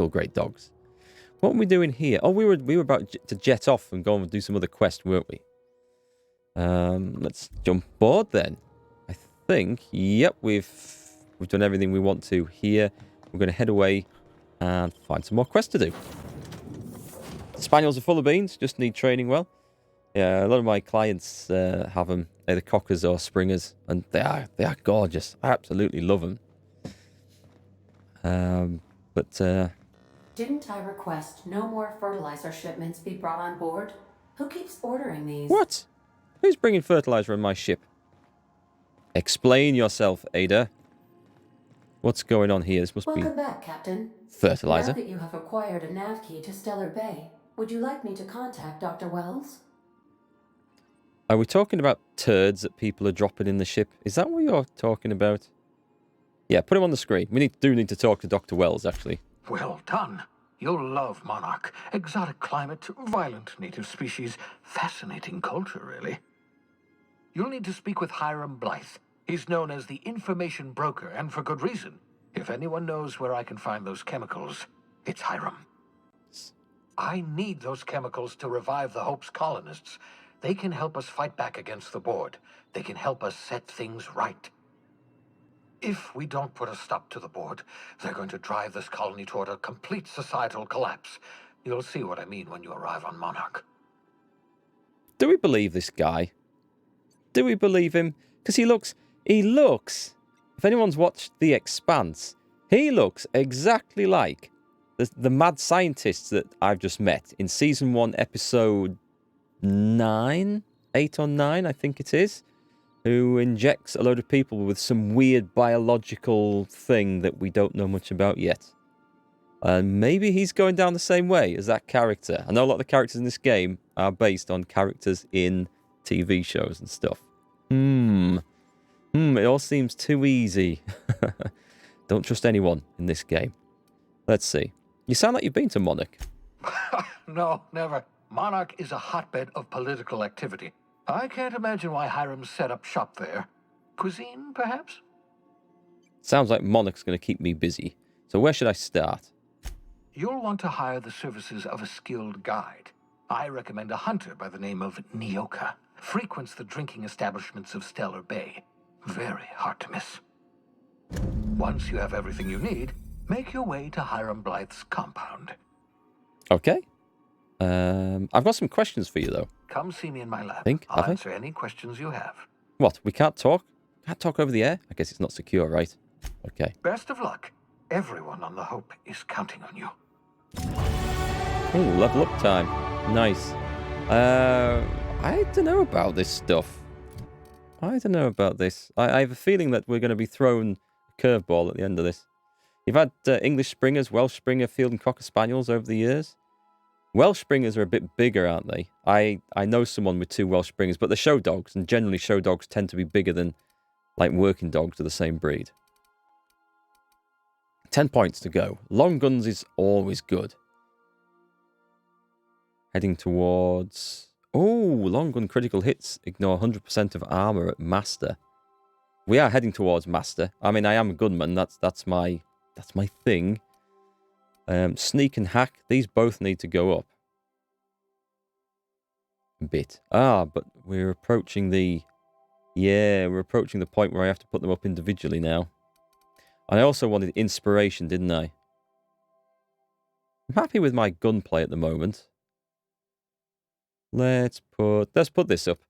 Still great dogs. What were we doing here? Oh, we were about to jet off and go and do some other quest, weren't we? Let's jump board then. I think, yep, we've done everything we want to here. We're going to head away and find some more quests to do. Spaniels are full of beans, just need training well. Yeah, a lot of my clients have them, either cockers or springers, and they are gorgeous. I absolutely love them. Didn't I request no more fertilizer shipments be brought on board? Who keeps ordering these? What? Who's bringing fertilizer on my ship? Explain yourself, Ada. What's going on here? This must Welcome be back, Captain. fertilizer. Now that you have acquired a nav key to Stellar Bay, would you like me to contact Dr. Wells? Are we talking about turds that people are dropping in the ship? Is that what you're talking about? Yeah, put him on the screen. We do need to talk to Dr. Wells, actually. Well done. You'll love Monarch. Exotic climate, violent native species, fascinating culture, really. You'll need to speak with Hiram Blythe. He's known as the information broker, and for good reason. If anyone knows where I can find those chemicals, it's Hiram. I need those chemicals to revive the Hope's colonists. They can help us fight back against the board. They can help us set things right. If we don't put a stop to the board, they're going to drive this colony toward a complete societal collapse. You'll see what I mean when you arrive on Monarch. Do we believe this guy? Do we believe him? Because he looks, if anyone's watched The Expanse, he looks exactly like the mad scientists that I've just met in Season 1, Episode 9? 8 or 9, I think it is. Who injects a load of people with some weird biological thing that we don't know much about yet. And maybe he's going down the same way as that character. I know a lot of the characters in this game are based on characters in TV shows and stuff. It all seems too easy. Don't trust anyone in this game. Let's see. You sound like you've been to Monarch. No, never. Monarch is a hotbed of political activity. I can't imagine why Hiram set up shop there. Cuisine, perhaps? Sounds like Monarch's going to keep me busy. So where should I start? You'll want to hire the services of a skilled guide. I recommend a hunter by the name of Nyoka. Frequents the drinking establishments of Stellar Bay. Very hard to miss. Once you have everything you need, make your way to Hiram Blythe's compound. Okay. I've got some questions for you, though. Come see me in my lab. Have I'll answer any questions you have. What? We can't talk? Can't talk over the air? I guess it's not secure, right? Okay. Best of luck. Everyone on the Hope is counting on you. Oh, level up time. Nice. I don't know about this stuff. I don't know about this. I have a feeling that we're going to be thrown a curveball at the end of this. You've had English Springers, Welsh Springer, Field and Cocker Spaniels over the years. Welsh Springers are a bit bigger, aren't they? I know someone with 2 Welsh Springers, but they're show dogs, and generally show dogs tend to be bigger than, like, working dogs of the same breed. 10 points to go. Long guns is always good. Heading towards... Oh, long gun critical hits. Ignore 100% of armor at Master. We are heading towards Master. I mean, I am a gunman. That's my thing. Sneak and hack. These both need to go up a bit. But we're approaching the... Yeah, we're approaching the point where I have to put them up individually now. And I also wanted inspiration, didn't I? I'm happy with my gunplay at the moment. Let's put this up.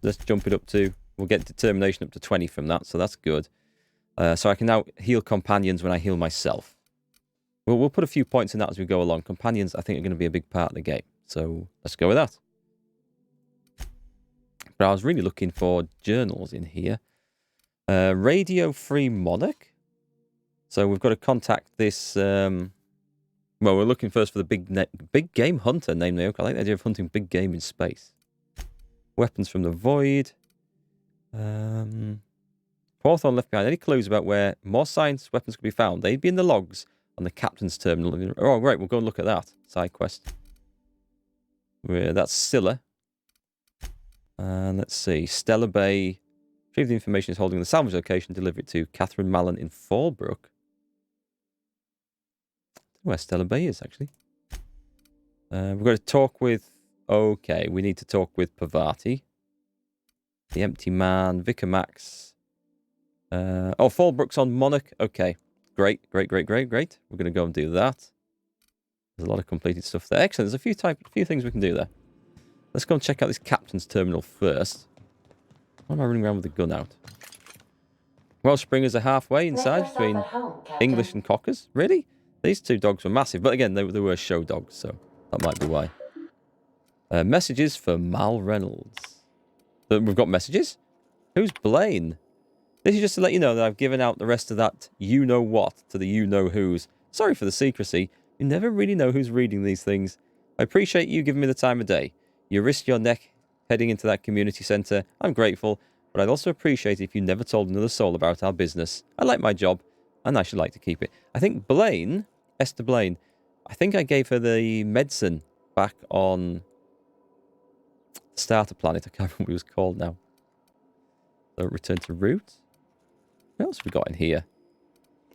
Let's jump it up to... We'll get determination up to 20 from that, so that's good. So I can now heal companions when I heal myself. We'll put a few points in that as we go along. Companions, I think, are going to be a big part of the game. So let's go with that. But I was really looking for journals in here. Radio-free Monarch. So we've got to contact this... well, we're looking first for the big game hunter named Naoka. I like the idea of hunting big game in space. Weapons from the void. Hawthorne left behind any clues about where more science weapons could be found. They'd be in the logs on the captain's terminal. Oh, great. We'll go and look at that. Side quest. That's Scylla. And let's see. Stellar Bay. Retrieve the information is holding the salvage location. Deliver it to Catherine Mallon in Fallbrook. Where Stella Bay is, actually. We've got to talk with... Okay, we need to talk with Pavati. The Empty Man, Vicar Max. Oh, Fallbrook's on Monarch. Okay, great. We're going to go and do that. There's a lot of completed stuff there. Excellent, there's a few things we can do there. Let's go and check out this captain's terminal first. Why am I running around with the gun out? Welsh Springers are halfway inside between English and Cockers. Really? These two dogs were massive, but again, they were show dogs, so that might be why. Messages for Mal Reynolds. We've got messages? Who's Blaine? This is just to let you know that I've given out the rest of that you-know-what to the you-know-who's. Sorry for the secrecy. You never really know who's reading these things. I appreciate you giving me the time of day. You risked your neck heading into that community centre. I'm grateful, but I'd also appreciate it if you never told another soul about our business. I like my job, and I should like to keep it. I think Blaine, Esther Blaine, I think I gave her the medicine back on Starter Planet. I can't remember what it was called now. So return to route. What else have we got in here?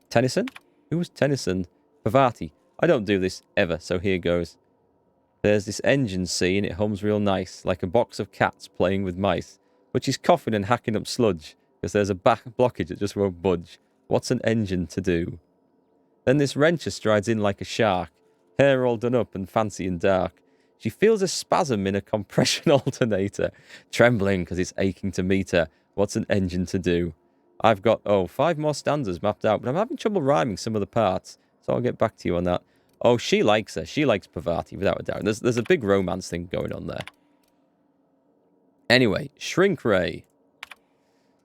Tennyson? Who was Tennyson? Pavati. I don't do this ever, so here goes. There's this engine scene, it hums real nice, like a box of cats playing with mice. But she's coughing and hacking up sludge, because there's a back blockage that just won't budge. What's an engine to do? Then this wrencher strides in like a shark, hair all done up and fancy and dark. She feels a spasm in a compression alternator, trembling because it's aching to meet her. What's an engine to do? I've got, 5 more stanzas mapped out, but I'm having trouble rhyming some of the parts, so I'll get back to you on that. Oh, she likes her. She likes Pavati, without a doubt. There's a big romance thing going on there. Anyway, Shrink Ray.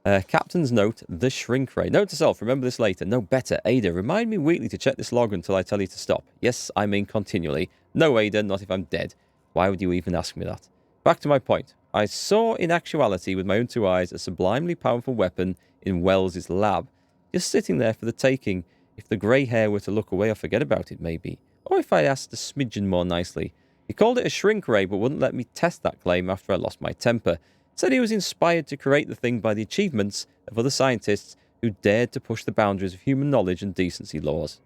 Captain's note, the Shrink Ray. Note to self, remember this later. No, better. Ada, remind me weekly to check this log until I tell you to stop. Yes, I mean continually. No, Ada, not if I'm dead. Why would you even ask me that? Back to my point. I saw in actuality with my own 2 eyes a sublimely powerful weapon in Wells's lab. Just sitting there for the taking. If the grey hair were to look away or forget about it, maybe. Or if I asked a smidgen more nicely. He called it a shrink ray, but wouldn't let me test that claim after I lost my temper. Said he was inspired to create the thing by the achievements of other scientists who dared to push the boundaries of human knowledge and decency laws.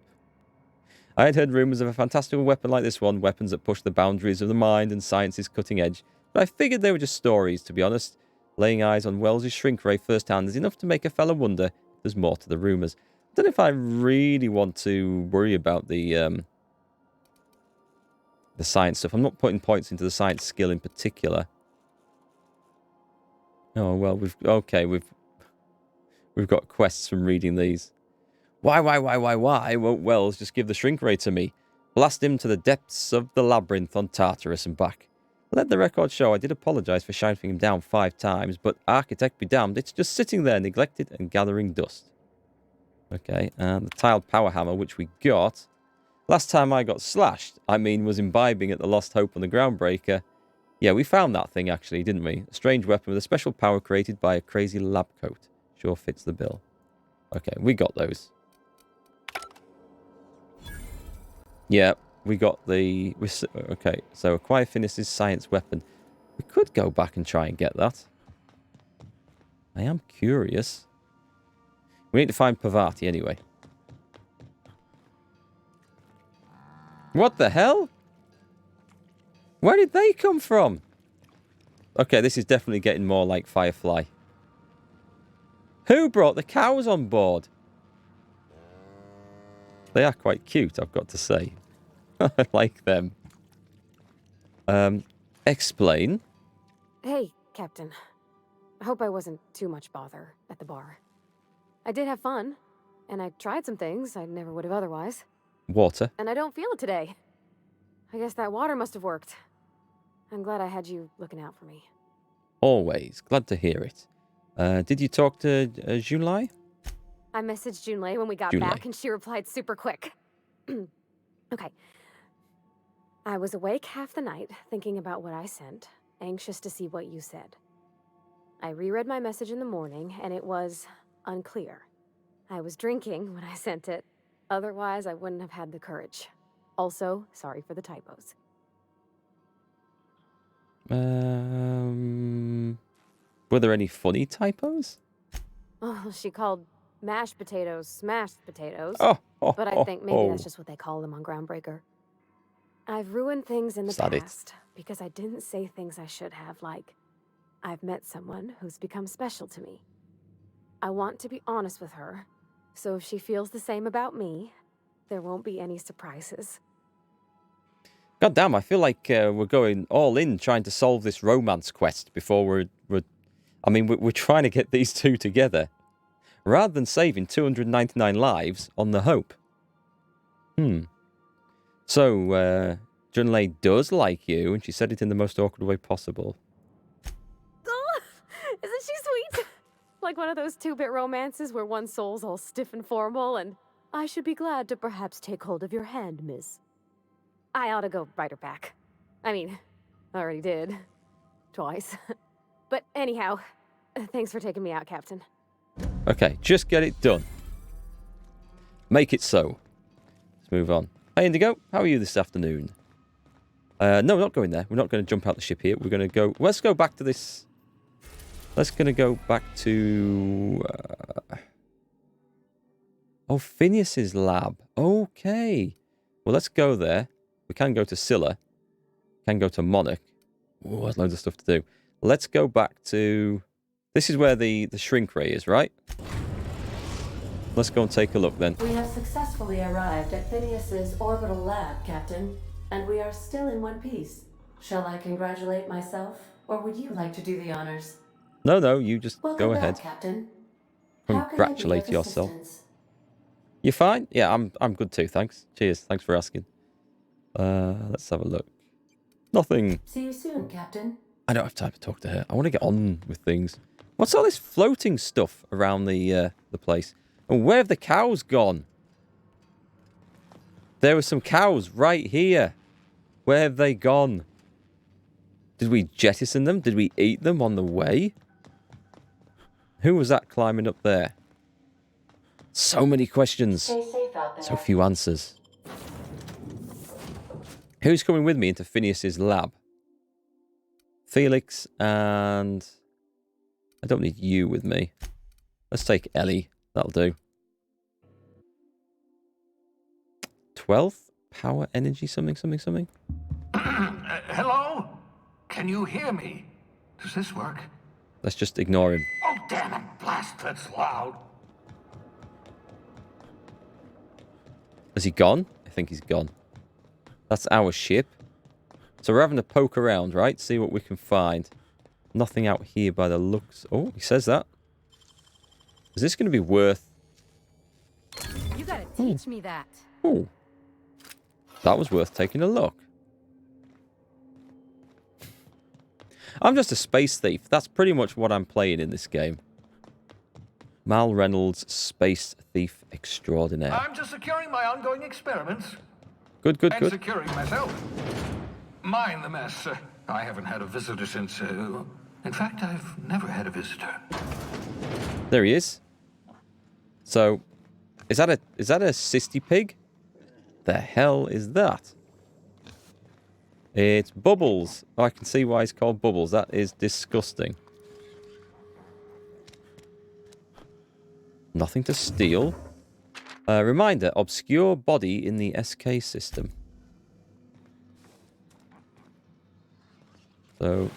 I had heard rumours of a fantastical weapon like this one, weapons that push the boundaries of the mind and science's cutting edge, but I figured they were just stories, to be honest. Laying eyes on Wells's shrink ray firsthand is enough to make a fella wonder if there's more to the rumours. I don't know if I really want to worry about the science stuff. I'm not putting points into the science skill in particular. Oh, well, we've got quests from reading these. Why won't Wells just give the shrink ray to me? Blast him to the depths of the labyrinth on Tartarus and back. Let the record show I did apologise for shouting him down 5 times, but architect be damned, it's just sitting there neglected and gathering dust. Okay, and the tiled power hammer, which we got. Last time I got slashed, was imbibing at the lost hope on the Groundbreaker. Yeah, we found that thing, actually, didn't we? A strange weapon with a special power created by a crazy lab coat. Sure fits the bill. Okay, we got those. Yeah, we got the... Okay, so acquire Finis's science weapon. We could go back and try and get that. I am curious. We need to find Pavati anyway. What the hell? Where did they come from? Okay, this is definitely getting more like Firefly. Who brought the cows on board? They are quite cute, I've got to say. I like them. Explain. Hey, Captain. I hope I wasn't too much bother at the bar. I did have fun, and I tried some things I never would have otherwise. Water. And I don't feel it today. I guess that water must have worked. I'm glad I had you looking out for me. Always. Glad to hear it. Did you talk to Junlei? I messaged Junlei when we got back, and she replied super quick. Okay. I was awake half the night, thinking about what I sent, anxious to see what you said. I reread my message in the morning, and it was unclear. I was drinking when I sent it. Otherwise, I wouldn't have had the courage. Also, sorry for the typos. Were there any funny typos? Oh, she called mashed potatoes smashed potatoes. Oh. But I think maybe that's just what they call them on Groundbreaker. I've ruined things in the past because I didn't say things I should have, like, I've met someone who's become special to me. I want to be honest with her, so if she feels the same about me, there won't be any surprises. God damn, I feel like we're going all in trying to solve this romance quest before we're trying to get these two together. Rather than saving 299 lives on the hope. So, Junlei does like you, and she said it in the most awkward way possible. Oh, isn't she sweet? Like one of those 2-bit romances where one soul's all stiff and formal, and I should be glad to perhaps take hold of your hand, miss. I ought to go write her back. I mean, I already did. Twice. But anyhow, thanks for taking me out, Captain. Okay, just get it done. Make it so. Let's move on. Hey, Indigo, how are you this afternoon? No, we're not going there. We're not going to jump out the ship here. We're going to go... Let's go back to this... Let's going to go back to... Oh, Phineas's lab. Okay. Well, let's go there. We can go to Scylla. Can go to Monarch. Oh, there's loads of stuff to do. Let's go back to... This is where the shrink ray is, right? Let's go and take a look then. We have successfully arrived at Phineas's orbital lab, Captain, and we are still in one piece. Shall I congratulate myself, or would you like to do the honors? No, you just Welcome go back, ahead. Captain. Congratulate yourself. You fine? Yeah, I'm good too, thanks. Cheers, thanks for asking. Let's have a look. Nothing. See you soon, Captain. I don't have time to talk to her. I want to get on with things. What's all this floating stuff around the place? And where have the cows gone? There were some cows right here. Where have they gone? Did we jettison them? Did we eat them on the way? Who was that climbing up there? So many questions. Stay safe out there. So few answers. Who's coming with me into Phineas's lab? Felix and... I don't need you with me. Let's take Ellie. That'll do. 12th? Power, energy, something. Hello? Can you hear me? Does this work? Let's just ignore him. Oh, damn it. Blast, that's loud. Is he gone? I think he's gone. That's our ship. So we're having to poke around, right? See what we can find. Nothing out here by the looks... Oh, he says that. Is this going to be worth... You gotta teach me that. Oh. That was worth taking a look. I'm just a space thief. That's pretty much what I'm playing in this game. Mal Reynolds, space thief extraordinaire. I'm just securing my ongoing experiments. Good. And securing myself. Mind the mess. I haven't had a visitor since... in fact, I've never had a visitor. There he is. So, is that a cysty pig? The hell is that? It's Bubbles. Oh, I can see why it's called Bubbles. That is disgusting. Nothing to steal. Reminder, obscure body in the SK system. So,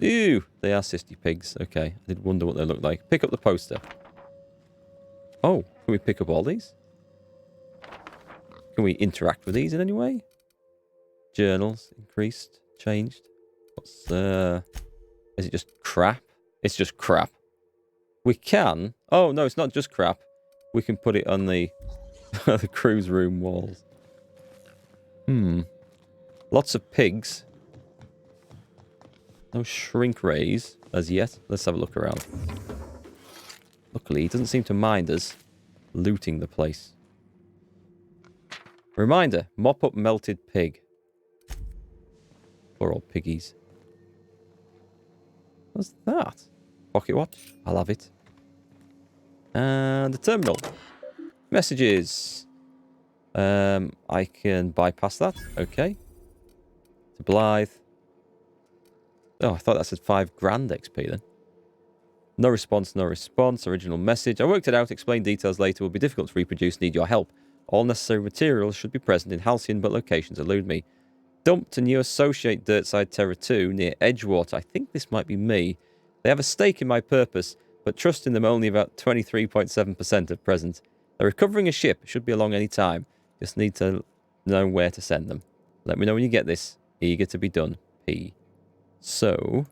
ew, they are cysty pigs. Okay, I did wonder what they look like. Pick up the poster. Oh, can we pick up all these? Can we interact with these in any way? Journals, increased, changed. What's, is it just crap? It's just crap. We can... Oh, no, it's not just crap. We can put it on the, the cruise room walls. Lots of pigs. No shrink rays as yet. Let's have a look around. Luckily, he doesn't seem to mind us looting the place. Reminder, mop up melted pig. Poor old piggies. What's that? Pocket watch. I'll have it. And the terminal. Messages. I can bypass that. Okay. To Blythe. Oh, I thought that said 5 grand XP then. No response, no response. Original message. I worked it out. Explain details later. Will be difficult to reproduce. Need your help. All necessary materials should be present in Halcyon, but locations elude me. Dumped a new associate Dirtside Terror 2 near Edgewater. I think this might be me. They have a stake in my purpose, but trust in them only about 23.7% at present. They're recovering a ship. Should be along any time. Just need to know where to send them. Let me know when you get this. Eager to be done. P. So... Is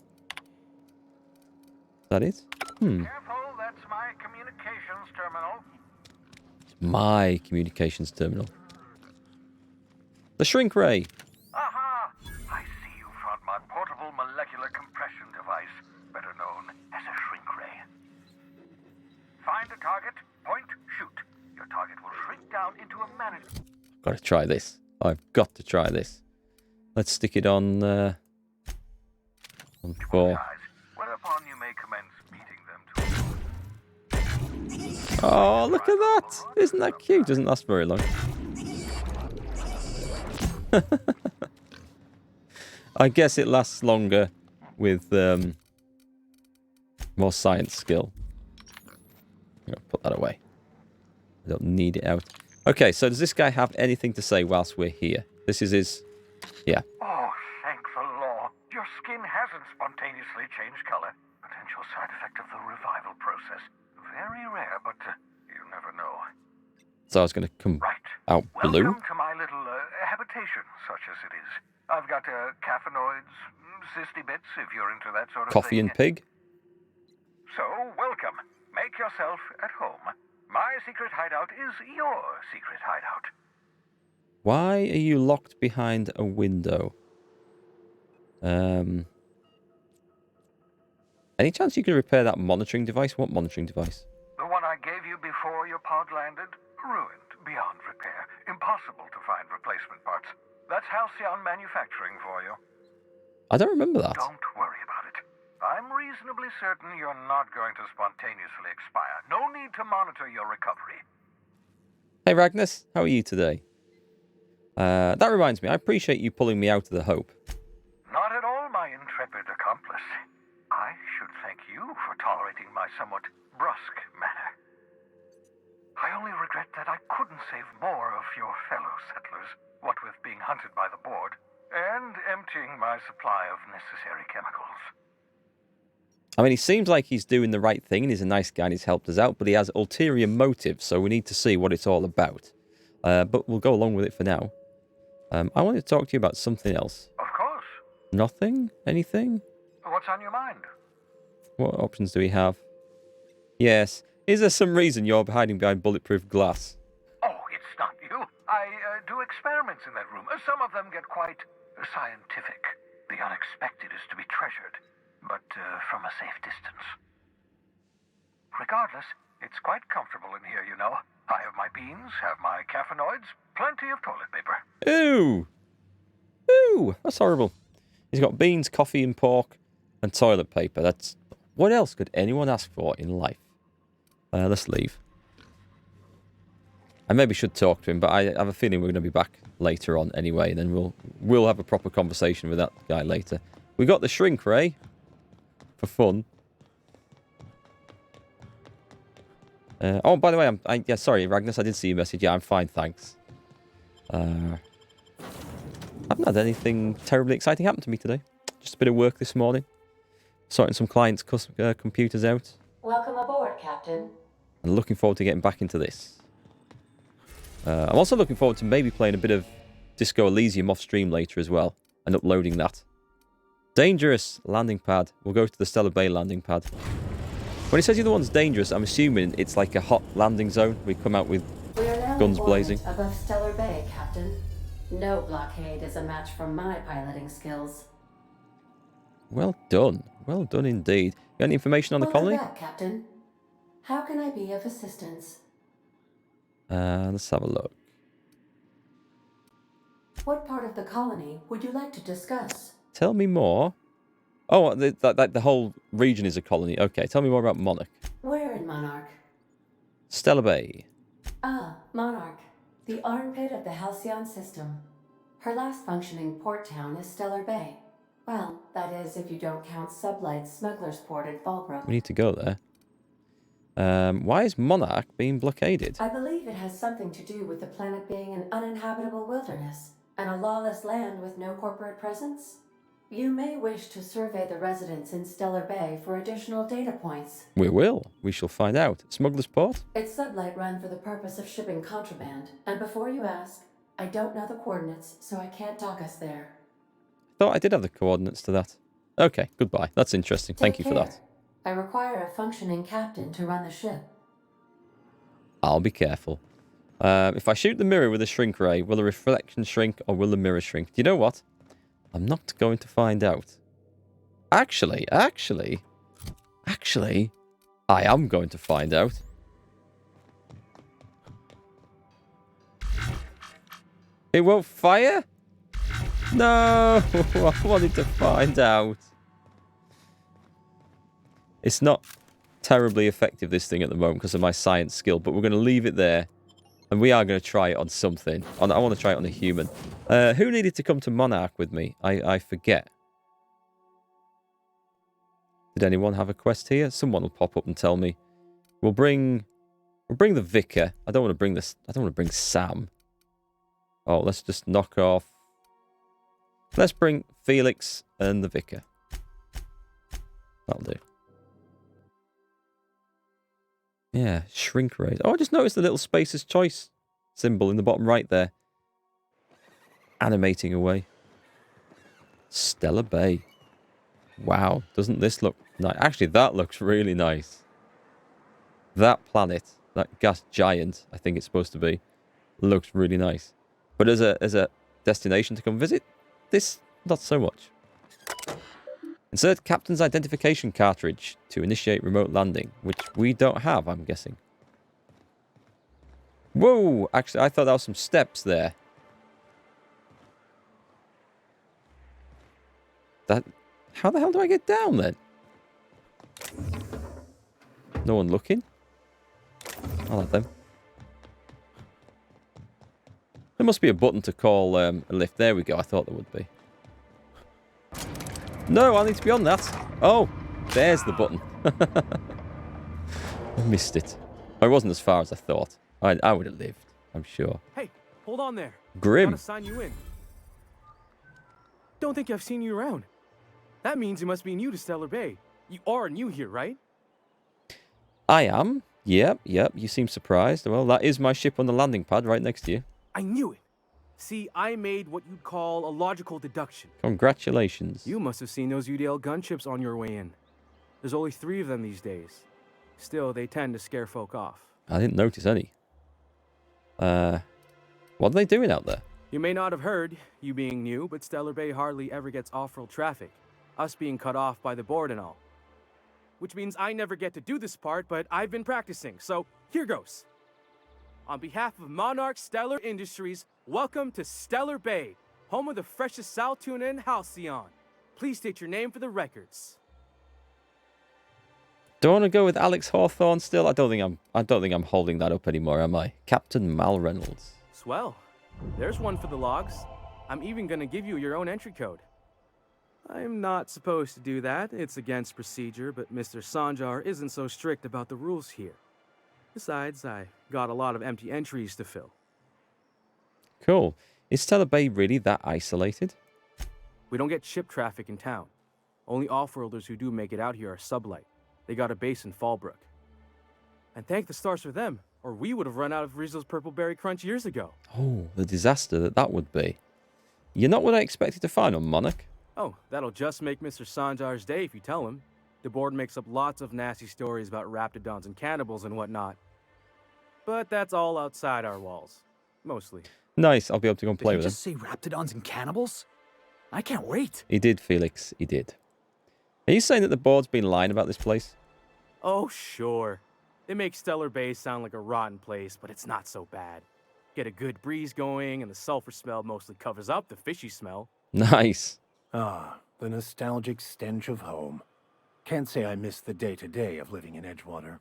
that it? Careful, that's my communications terminal. My communications terminal. The shrink ray. Aha! I see you found my portable molecular compression device, better known as a shrink ray. Find a target, point, shoot. Your target will shrink down into a manageable... Got to try this. I've got to try this. Let's stick it on 4. Whereupon you may commence beating them to... Oh, look at that! Isn't that cute? Doesn't last very long. I guess it lasts longer with more science skill. I'm gonna put that away. I don't need it out. Okay, so does this guy have anything to say whilst we're here? This is his... Yeah. Oh, thank the law. Your skin hasn't spontaneously changed color. Potential side effect of the revival process. Very rare, but you never know. So I was going to come out blue? Welcome to my little habitation, such as it is. I've got caffeinoids, cysty bits, if you're into that sort of Coffee thing. and pig? So, welcome. Make yourself at home. My secret hideout is your secret hideout. Why are you locked behind a window? Any chance you could repair that monitoring device? What monitoring device? The one I gave you before your pod landed? Ruined beyond repair. Impossible to find replacement parts. That's Halcyon manufacturing for you. I don't remember that. Don't worry about it. I'm reasonably certain you're not going to spontaneously expire. No need to monitor your recovery. Hey, Ragnus. How are you today? That reminds me. I appreciate you pulling me out of the Hope. Not at all, my intrepid accomplice. I should thank you for tolerating my somewhat brusque manner. I only regret that I couldn't save more of your fellow settlers, what with being hunted by the board, and emptying my supply of necessary chemicals. I mean, he seems like he's doing the right thing and he's a nice guy and he's helped us out, but he has ulterior motives, so we need to see what it's all about. But we'll go along with it for now. I want to talk to you about something else. Of course. Nothing? Anything? What's on your mind? What options do we have? Yes. Is there some reason you're hiding behind bulletproof glass? Oh, it's not you. I do experiments in that room. Some of them get quite scientific. The unexpected is to be treasured, but from a safe distance. Regardless, it's quite comfortable in here, you know. I have my beans, have my caffeinoids, plenty of toilet paper. Ooh! Ooh! That's horrible. He's got beans, coffee and pork, and toilet paper. That's... What else could anyone ask for in life? Let's leave. I maybe should talk to him, but I have a feeling we're going to be back later on anyway, and then we'll have a proper conversation with that guy later. We got the shrink ray for fun. Oh, by the way, yeah, sorry, Ragnus, I did see your message. Yeah, I'm fine, thanks. I haven't had anything terribly exciting happen to me today. Just a bit of work this morning. Sorting some clients' computers out. Welcome aboard, Captain. And looking forward to getting back into this. I'm also looking forward to maybe playing a bit of Disco Elysium off stream later as well. And uploading that. Dangerous landing pad. We'll go to the Stellar Bay landing pad. When he says the other one's dangerous, I'm assuming it's like a hot landing zone. We come out with guns blazing. Above Stellar Bay, Captain. No blockade is a match for my piloting skills. Well done. Well done indeed. Got any information on the colony? Welcome back, Captain. How can I be of assistance? Let's have a look. What part of the colony would you like to discuss? Tell me more. Oh, the whole region is a colony. Okay, tell me more about Monarch. Where in Monarch? Stellar Bay. Ah, Monarch. The armpit of the Halcyon system. Her last functioning port town is Stellar Bay. Well, that is if you don't count Sublight's Smuggler's Port at Fallbrook. We need to go there. Why is Monarch being blockaded? I believe it has something to do with the planet being an uninhabitable wilderness and a lawless land with no corporate presence. You may wish to survey the residents in Stellar Bay for additional data points. We will. We shall find out. Smuggler's Port? It's sublight run for the purpose of shipping contraband, and before you ask, I don't know the coordinates, so I can't dock us there. Thought I did have the coordinates to that. Okay, goodbye. That's interesting. Thank you for that. I require a functioning captain to run the ship. I'll be careful. If I shoot the mirror with a shrink ray, will the reflection shrink or will the mirror shrink? Do you know what? I'm not going to find out. Actually, I am going to find out. It won't fire? No, I wanted to find out. It's not terribly effective, this thing, at the moment because of my science skill, but we're going to leave it there. And we are going to try it on something. I want to try it on a human. Who needed to come to Monarch with me? I forget. Did anyone have a quest here? Someone will pop up and tell me. We'll bring the vicar. I don't want to bring this. I don't want to bring Sam. Oh, let's just knock off. Let's bring Felix and the vicar. That'll do. Yeah, shrink ray. Oh, I just noticed the little Spacer's Choice symbol in the bottom right there. Animating away. Stellar Bay. Wow, doesn't this look nice? Actually, that looks really nice. That planet, that gas giant, I think it's supposed to be, looks really nice. But as a destination to come visit, this, not so much. Insert captain's identification cartridge to initiate remote landing, which we don't have, I'm guessing. Whoa! Actually, I thought there was some steps there. How the hell do I get down then? No one looking? I'll have them. There must be a button to call a lift. There we go. I thought there would be. No, I need to be on that. Oh, there's the button. I missed it. It wasn't as far as I thought. I would have lived, I'm sure. Hey, hold on there. Grim. I gotta sign you in. Don't think I've seen you around. That means you must be new to Stellar Bay. You are new here, right? I am. Yep. You seem surprised. Well, that is my ship on the landing pad right next to you. I knew it. See, I made what you'd call a logical deduction. Congratulations. You must have seen those UDL gunships on your way in. There's only 3 of them these days. Still, they tend to scare folk off. I didn't notice any. What are they doing out there? You may not have heard, you being new, but Stellar Bay hardly ever gets off-road traffic. Us being cut off by the board and all. Which means I never get to do this part, but I've been practicing, so here goes. On behalf of Monarch Stellar Industries, welcome to Stellar Bay, home of the freshest sal tuna in Halcyon. Please state your name for the records. Don't want to go with Alex Hawthorne still. I don't think I'm holding that up anymore, am I? Captain Mal Reynolds. Swell. There's one for the logs. I'm even gonna give you your own entry code. I'm not supposed to do that. It's against procedure, but Mr. Sanjar isn't so strict about the rules here. Besides, I got a lot of empty entries to fill. Cool. Is Stellar Bay really that isolated? We don't get ship traffic in town. Only off-worlders who do make it out here are sublight. They got a base in Fallbrook. And thank the stars for them, or we would have run out of Rizzo's Purple Berry Crunch years ago. Oh, the disaster that would be. You're not what I expected to find on Monarch. Oh, that'll just make Mr. Sanjar's day if you tell him. The board makes up lots of nasty stories about raptidons and cannibals and whatnot. But that's all outside our walls. Mostly. Nice, I'll be able to go and play with Did him. you just say raptidons and cannibals? I can't wait. He did, Felix. He did. Are you saying that the board's been lying about this place? Oh, sure. They make Stellar Bay sound like a rotten place, but it's not so bad. Get a good breeze going, and the sulfur smell mostly covers up the fishy smell. Nice. Ah, the nostalgic stench of home. Can't say I miss the day-to-day of living in Edgewater.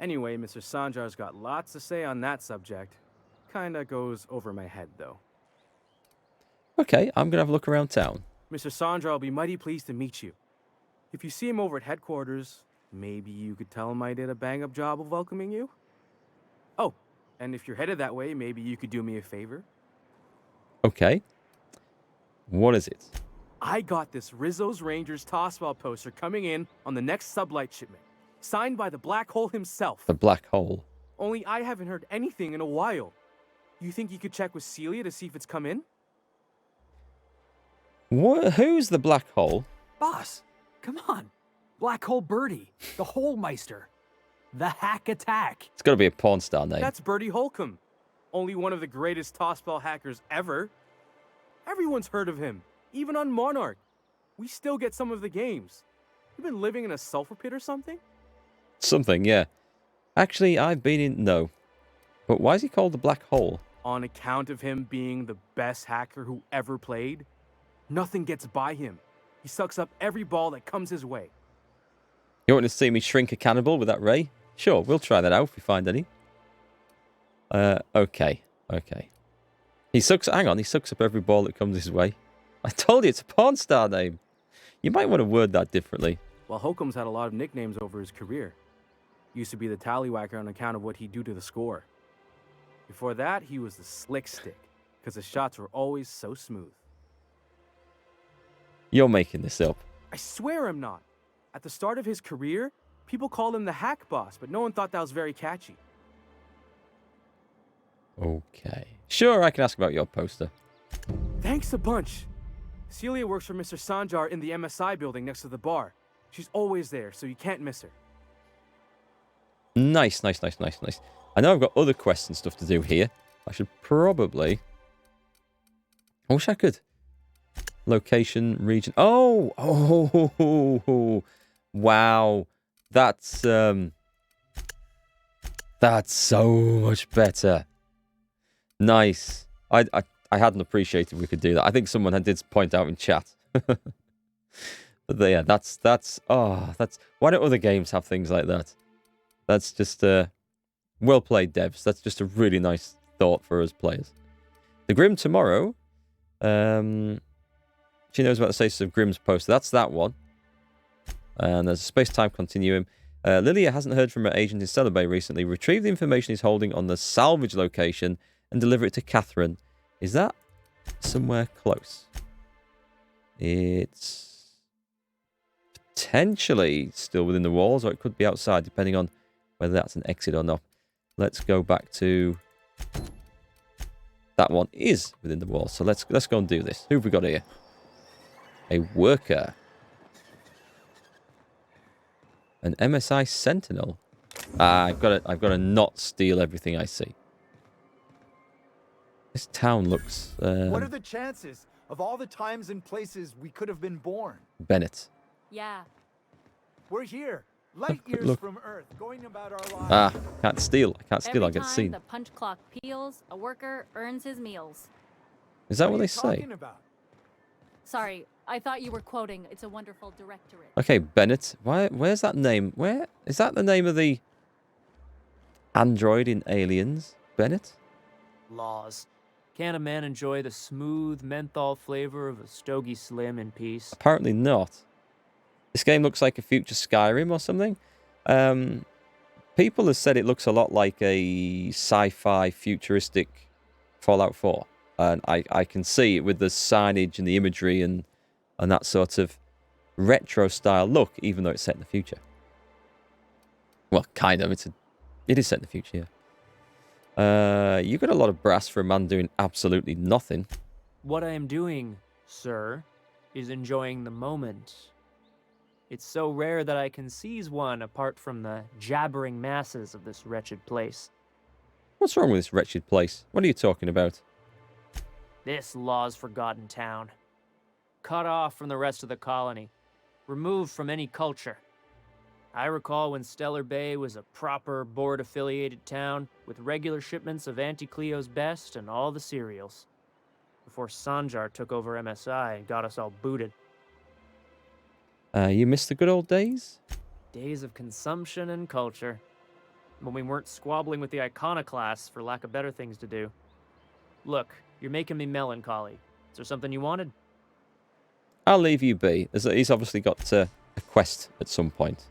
Anyway, Mr. Sanjar's got lots to say on that subject. Kinda goes over my head, though. Okay, I'm going to have a look around town. Mr. Sanjar will be mighty pleased to meet you. If you see him over at headquarters, Maybe you could tell him I did a bang-up job of welcoming you? Oh, and if you're headed that way, maybe you could do me a favor? Okay. What is it? I got this Rizzo's Rangers tossball poster coming in on the next sublight shipment, signed by the Black Hole himself. The Black Hole. Only I haven't heard anything in a while. You think you could check with Celia to see if it's come in? What? Who's the Black Hole? Boss, come on. Black Hole Birdie, the Hole Meister, the Hack Attack. It's got to be a porn star name. That's Bertie Holcomb. Only one of the greatest tossball hackers ever. Everyone's heard of him, even on Monarch. We still get some of the games. You've been living in a sulfur pit or something? Something, yeah. Actually, I've been in... No. But why is he called the Black Hole? On account of him being the best hacker who ever played. Nothing gets by him. He sucks up every ball that comes his way. You want to see me shrink a cannibal with that ray? Sure, we'll try that out if we find any. Okay. He sucks... Hang on, he sucks up every ball that comes his way. I told you, it's a porn star name. You might want to word that differently. Well, Holcomb's had a lot of nicknames over his career. Used to be the tallywhacker on account of what he'd do to the score. Before that, he was the slick stick, because his shots were always so smooth. You're making this up. I swear I'm not. At the start of his career, people called him the hack boss, but no one thought that was very catchy. Okay. Sure, I can ask about your poster. Thanks a bunch. Celia works for Mr. Sanjar in the MSI building next to the bar. She's always there, so you can't miss her. Nice. I know I've got other quests and stuff to do here. I should probably... I wish I could. Location, region... Oh! Wow. That's so much better. Nice. I hadn't appreciated we could do that. I think someone did point out in chat. But yeah, that's why don't other games have things like that? That's just well played, devs. That's just a really nice thought for us players. The Grim Tomorrow. She knows about the status of Grimm's poster. That's that one. And there's a space-time continuum. Lilia hasn't heard from her agent in Stellar Bay recently. Retrieve the information he's holding on the salvage location and deliver it to Catherine. Is that somewhere close? It's potentially still within the walls, or it could be outside, depending on whether that's an exit or not. Let's go back to... That one is within the walls, so let's go and do this. Who have we got here? A worker. An MSI Sentinel. I've got to not steal everything I see. This town looks... What are the chances of all the times and places we could have been born? Bennett. Yeah. We're here, light years Look. from Earth, going about our lives. Can't steal. I can't steal. I Every get time seen. the punch clock peals, a worker earns his meals. Is that what are they you say? talking about? Sorry, I thought you were quoting It's a Wonderful Directorate. Okay, Bennett. Where's that name? Where is that the name of the android in Aliens? Bennett? Laws. Can't a man enjoy the smooth menthol flavor of a Stogie Slim in peace? Apparently not. This game looks like a future Skyrim or something. People have said it looks a lot like a sci-fi futuristic Fallout 4. And I can see it with the signage and the imagery and that sort of retro style look, even though it's set in the future. Well, kind of. It is set in the future, yeah. You got a lot of brass for a man doing absolutely nothing. What I am doing, sir, is enjoying the moment. It's so rare that I can seize one apart from the jabbering masses of this wretched place. What's wrong with this wretched place? What are you talking about? This law's forgotten town. Cut off from the rest of the colony. Removed from any culture. I recall when Stellar Bay was a proper board-affiliated town with regular shipments of Auntie Cleo's best and all the cereals. Before Sanjar took over MSI and got us all booted. You miss the good old days? Days of consumption and culture. When we weren't squabbling with the iconoclasts for lack of better things to do. Look, you're making me melancholy. Is there something you wanted? I'll leave you be. He's obviously got a quest at some point.